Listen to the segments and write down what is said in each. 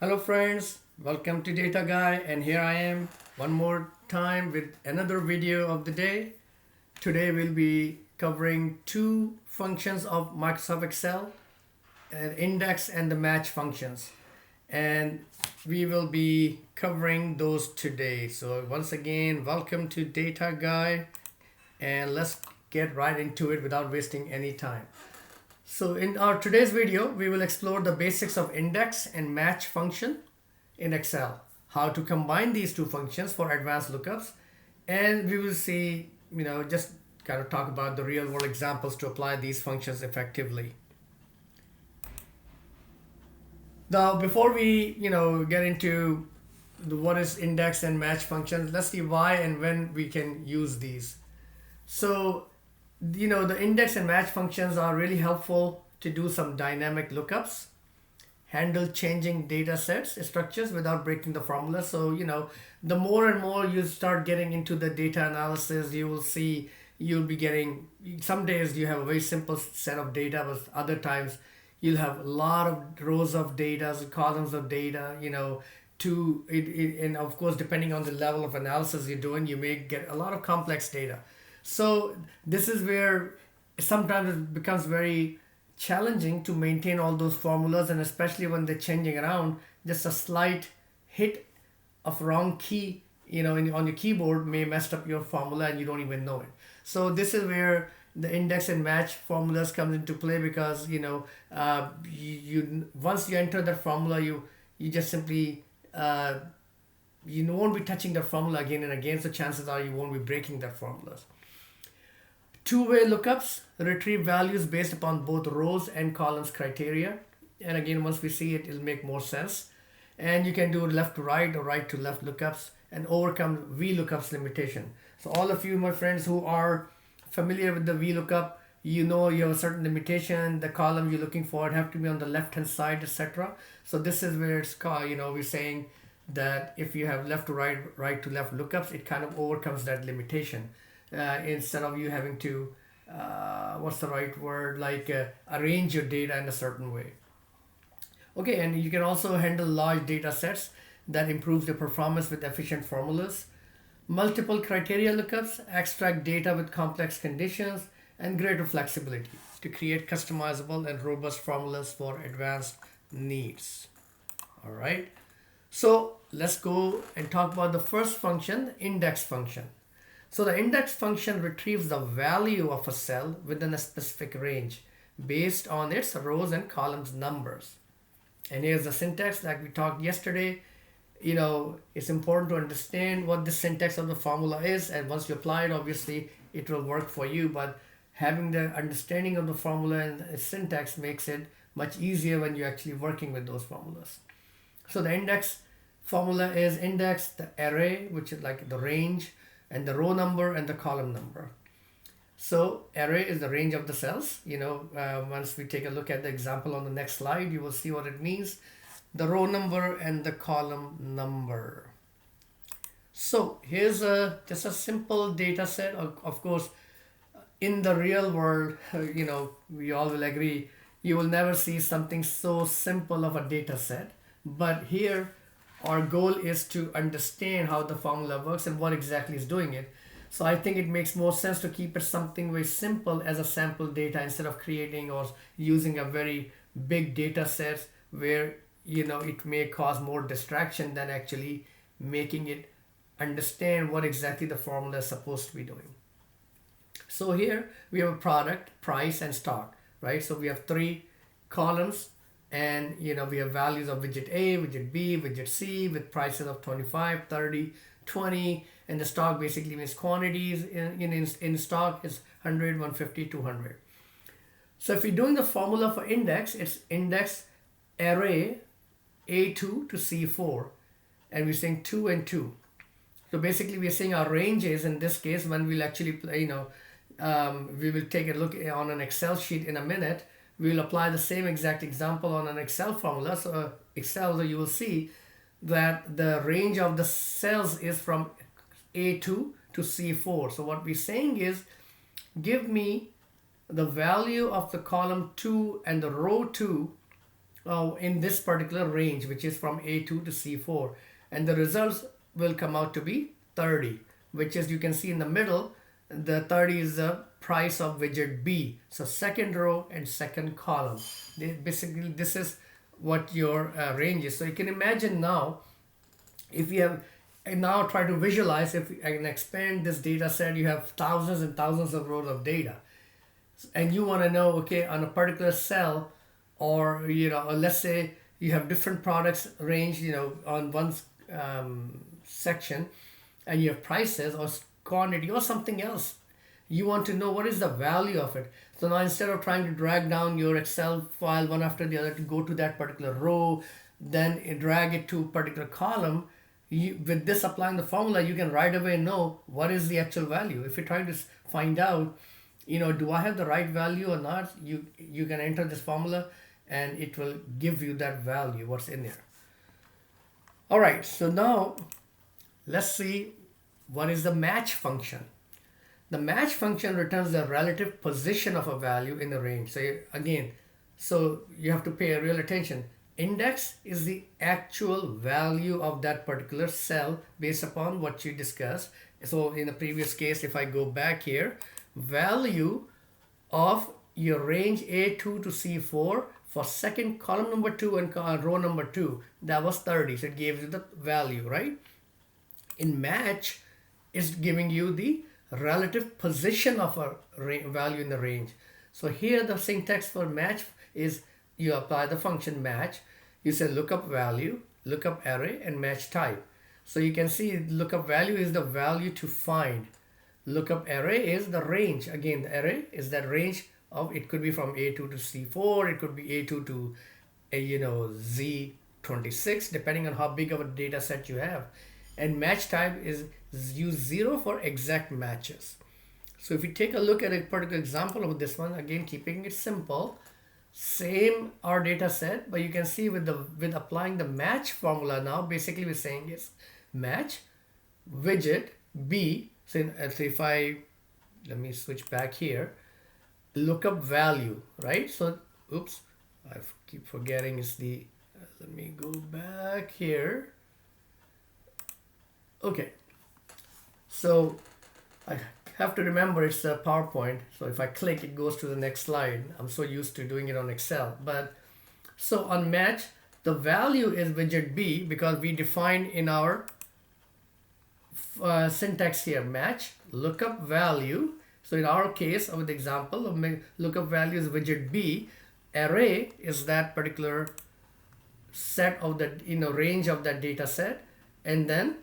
Hello friends, welcome to Data Guy, and here I am one more time with another video of the day. Today we'll be covering two functions of Microsoft Excel, an index and the match functions. And we will be covering those today. So once again, welcome to Data Guy, and let's get right into it without wasting any time. So in our today's video, we will explore the basics of index and match function in Excel, how to combine these two functions for advanced lookups, and we will see, just kind of talk about the real world examples to apply these functions effectively. Now, before we, get into what is index and match functions, let's see why and when we can use these. So the index and match functions are really helpful to do some dynamic lookups, handle changing data sets structures without breaking the formula. So the more and more you start getting into the data analysis, you will see you'll be getting, some days you have a very simple set of data, but other times you'll have a lot of rows of data, columns of data, and of course depending on the level of analysis you're doing, you may get a lot of complex data. So this is where sometimes it becomes very challenging to maintain all those formulas, and especially when they're changing around, just a slight hit of wrong key, on your keyboard may mess up your formula and you don't even know it. So this is where the index and match formulas comes into play, because you once you enter that formula, you just simply you won't be touching that formula again and again. So chances are you won't be breaking that formulas. Two-way lookups retrieve values based upon both rows and columns criteria. And again, once we see it, it'll make more sense. And you can do left to right or right to left lookups and overcome VLOOKUP's limitation. So all of you, my friends, who are familiar with the VLOOKUP, you have a certain limitation. The column you're looking for have to be on the left-hand side, etc. So this is where it's called, we're saying that if you have left to right, right to left lookups, it kind of overcomes that limitation. Instead of you having to, what's the right word, arrange your data in a certain way. Okay, and you can also handle large data sets that improves the performance with efficient formulas. Multiple criteria lookups extract data with complex conditions and greater flexibility to create customizable and robust formulas for advanced needs. All right, so let's go and talk about the first function, the index function. So the index function retrieves the value of a cell within a specific range based on its rows and columns numbers. And here's the syntax like we talked yesterday. It's important to understand what the syntax of the formula is, and once you apply it, obviously it will work for you, but having the understanding of the formula and the syntax makes it much easier when you're actually working with those formulas. So the index formula is index, the array, which is like the range, and the row number and the column number. So array is the range of the cells. Once we take a look at the example on the next slide, you will see what it means. The row number and the column number. So here's just a simple data set. Of course, in the real world, we all will agree, you will never see something so simple of a data set. But here, our goal is to understand how the formula works and what exactly is doing it. So I think it makes more sense to keep it something very simple as a sample data instead of creating or using a very big data set where it may cause more distraction than actually making it understand what exactly the formula is supposed to be doing. So here we have a product, price, and stock, right? So we have three columns. And we have values of widget A, widget B, widget C with prices of 25, 30, 20, and the stock basically means quantities in stock is 100, 150, 200. So if you're doing the formula for index, it's index array A2 to C4, and we're saying 2 and 2. So basically we're saying our ranges in this case, when we'll actually play, we will take a look on an Excel sheet in a minute. We will apply the same exact example on an Excel formula. So Excel, you will see that the range of the cells is from A2 to C4. So what we're saying is, give me the value of the column 2 and the row 2 in this particular range, which is from A2 to C4, and the results will come out to be 30, which is, you can see in the middle, the 30 is the price of widget B. So second row and second column. Basically, this is what your range is. So you can imagine now, if you have, and now try to visualize, if I can expand this data set, you have thousands and thousands of rows of data, and you want to know, okay, on a particular cell, or let's say you have different products range, on one section, and you have prices or quantity or something else. You want to know what is the value of it. So now, instead of trying to drag down your Excel file one after the other to go to that particular row, then drag it to a particular column, with this applying the formula, you can right away know what is the actual value. If you're trying to find out, do I have the right value or not, you can enter this formula and it will give you that value, what's in there. All right, so now let's see what is the match function. The match function returns the relative position of a value in the range. So again, so you have to pay real attention. Index is the actual value of that particular cell based upon what you discussed. So in the previous case, if I go back here, value of your range A2 to C4 for second column number 2 and row number 2, that was 30. So it gives you the value, right? In match, it's giving you the relative position of a value in the range. So here the syntax for match is, you apply the function match, you say lookup value, lookup array, and match type. So you can see lookup value is the value to find. Lookup array is the range. Again, the array is that range of, it could be from A2 to C4, it could be A2 to Z26, depending on how big of a data set you have. And match type is use 0 for exact matches. So if you take a look at a particular example of this one, again keeping it simple, same our data set, but you can see with applying the match formula now, basically we're saying is match widget B. So if let me switch back here, lookup value, right? So oops, I keep forgetting it's the, let me go back here. Okay, so I have to remember it's a PowerPoint, so if I click, it goes to the next slide. I'm so used to doing it on Excel. But so on match, the value is widget B, because we define in our syntax here, match lookup value. So in our case, with the example of lookup value is widget B, array is that particular set of the range of that data set, and then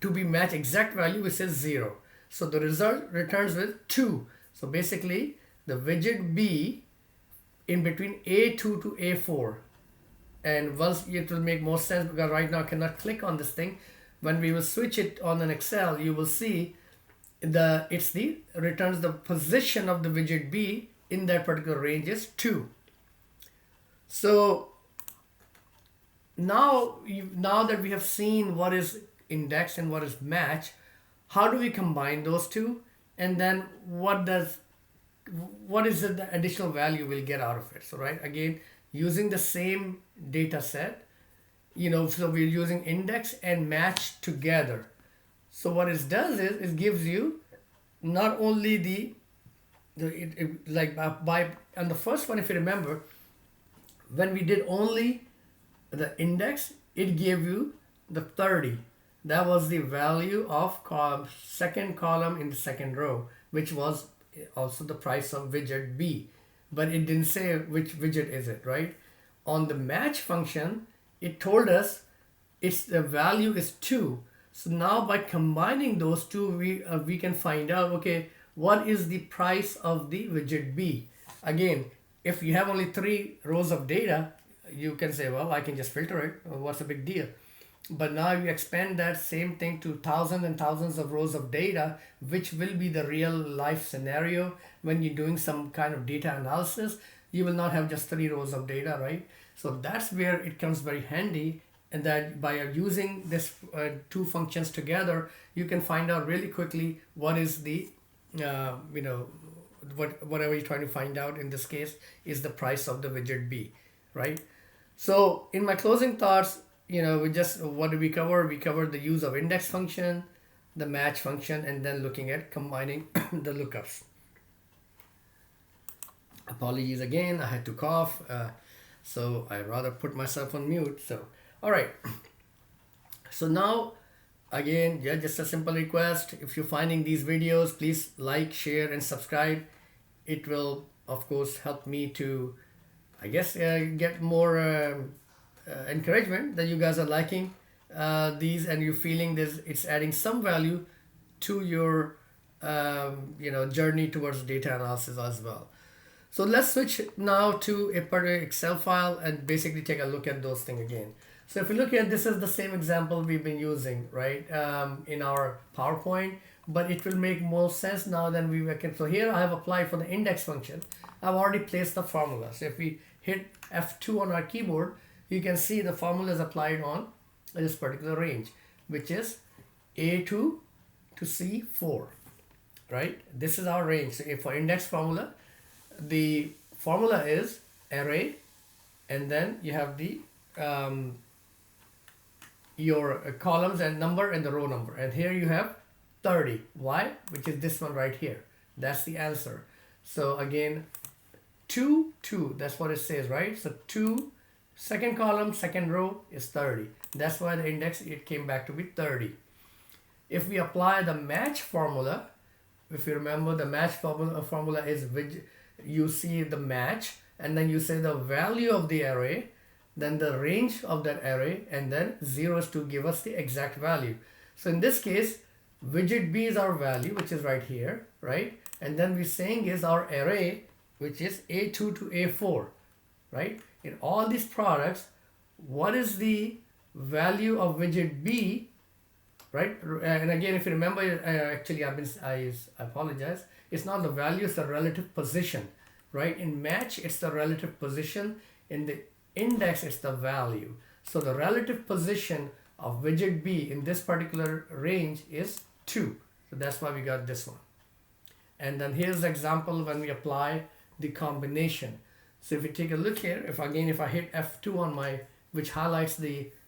to be match exact value, we say 0. So the result returns with 2. So basically the widget B in between A2 to A4. And once it will make more sense, because right now I cannot click on this thing. When we will switch it on an Excel, you will see returns the position of the widget B in that particular range is 2. So now that we have seen what is index and what is match, how do we combine those two, and then what is the additional value we'll get out of it? So right, again, using the same data set, so we're using index and match together. So what it does is it gives you not only by on the first one, if you remember, when we did only the index, it gave you the 30. That was the value of second column in the second row, which was also the price of widget B. But it didn't say which widget is it, right? On the match function, it told us the value is 2. So now by combining those two, we can find out, okay, what is the price of the widget B? Again, if you have only 3 rows of data, you can say, well, I can just filter it. What's the big deal? But now you expand that same thing to thousands and thousands of rows of data, which will be the real life scenario when you're doing some kind of data analysis. You will not have just 3 rows of data, right? So that's where it comes very handy, and that by using this 2 functions together, you can find out really quickly what is the whatever you're trying to find out. In this case is the price of the widget B, right? So in my closing thoughts, what did we cover? We covered the use of index function, the match function, and then looking at combining the lookups. Apologies again, I had to cough, so I rather put myself on mute. So, all right. So now, again, yeah, just a simple request. If you're finding these videos, please like, share, and subscribe. It will, of course, help me to, I guess, get more encouragement that you guys are liking these and you're feeling this. It's adding some value to your, journey towards data analysis as well. So let's switch now to a particular Excel file and basically take a look at those things again. So if you look at, this is the same example we've been using, right, in our PowerPoint, but it will make more sense now than we can. So here I have applied for the index function. I've already placed the formula. So if we hit F2 on our keyboard, you can see the formula is applied on this particular range, which is A2 to C4, right? This is our range. So if for index formula, the formula is array, and then you have the your columns and number and the row number, and here you have 30. Why? Which is this one right here. That's the answer. So again, 2 2, that's what it says, right? So 2, second column, second row is 30. That's why the index, it came back to be 30. If we apply the match formula, if you remember, the match formula is you see the match, and then you say the value of the array, then the range of that array, and then 0 is to give us the exact value. So in this case, widget B is our value, which is right here, right? And then we're saying is our array, which is A2 to A4, right? In all these products, what is the value of widget B, right? And again, if you remember, actually I apologize. It's not the value, it's the relative position, right? In match, it's the relative position. In the index, it's the value. So the relative position of widget B in this particular range is 2. So that's why we got this one. And then here's the example when we apply the combination. So if you take a look here, if I hit F2 on my, which highlights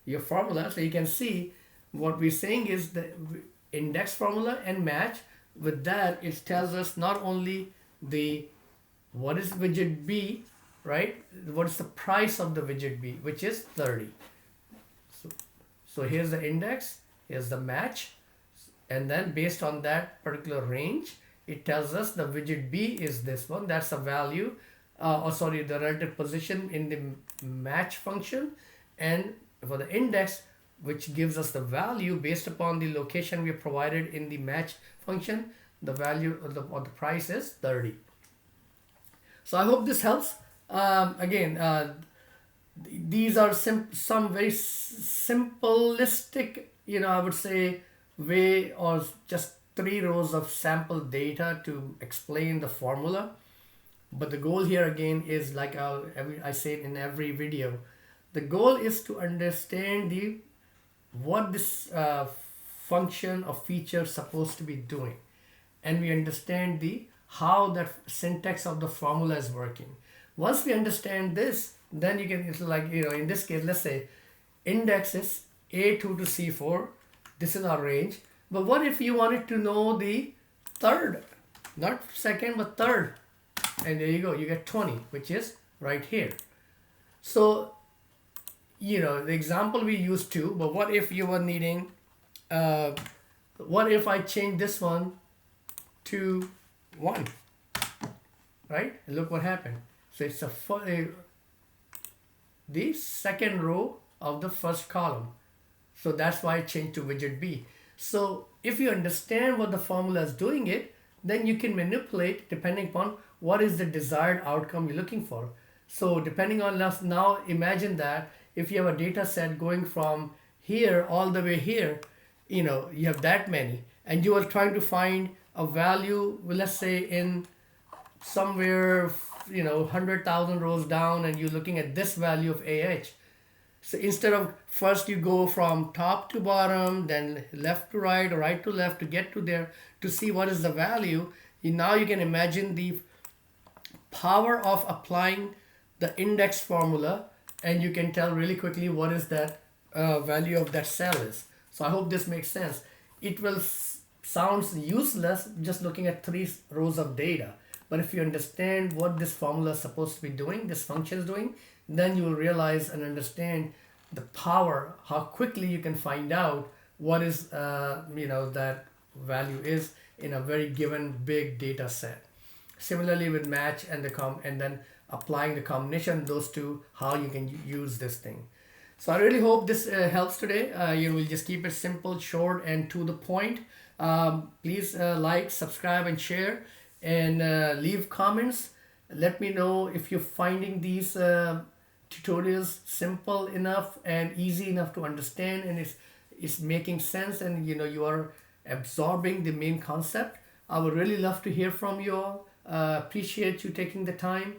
your formula, so you can see what we're saying is the index formula and match. With that, it tells us not only what is widget B, right? What is the price of the widget B, which is 30. So here's the index, here's the match, and then based on that particular range, it tells us the widget B is this one. That's the value, the relative position in the match function, and for the index, which gives us the value based upon the location we have provided in the match function, the value of the price is 30. So I hope this helps. These are some very simplistic, I would say, way, or just 3 rows of sample data to explain the formula. But the goal here again is, like I say in every video, the goal is to understand what this function or feature is supposed to be doing, and we understand how that syntax of the formula is working. Once we understand this, then you can, it's like, in this case, let's say index is A2 to C4. This is our range. But what if you wanted to know the third, not second, but third? And there you go, you get 20, which is right here. So, the example we used 2, but what if you were needing, what if I change this one to 1, right? And look what happened. So it's the second row of the first column. So that's why I changed to widget B. So if you understand what the formula is doing it, then you can manipulate depending upon what is the desired outcome you're looking for. So depending on now imagine that if you have a data set going from here all the way here, you have that many, and you are trying to find a value, well, let's say in somewhere, 100,000 rows down, and you're looking at this value of AH. So instead of first you go from top to bottom, then left to right or right to left to get to there to see what is the value, now you can imagine the power of applying the index formula and you can tell really quickly what is that value of that cell is. So I hope this makes sense. It will sounds useless just looking at 3 rows of data, but if you understand what this formula is supposed to be doing, this function is doing, then you will realize and understand the power, how quickly you can find out what is that value is in a very given big data set. Similarly with match and and then applying the combination of those two, how you can use this thing. So I really hope this helps today. You will just keep it simple, short, and to the point. Please like, subscribe, and share, and leave comments. Let me know if you're finding these tutorials simple enough and easy enough to understand, and it's making sense, and you are absorbing the main concept. I would really love to hear from you all. Appreciate you taking the time,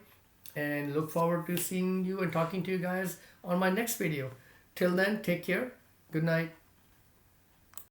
and look forward to seeing you and talking to you guys on my next video. Till then, take care. Good night.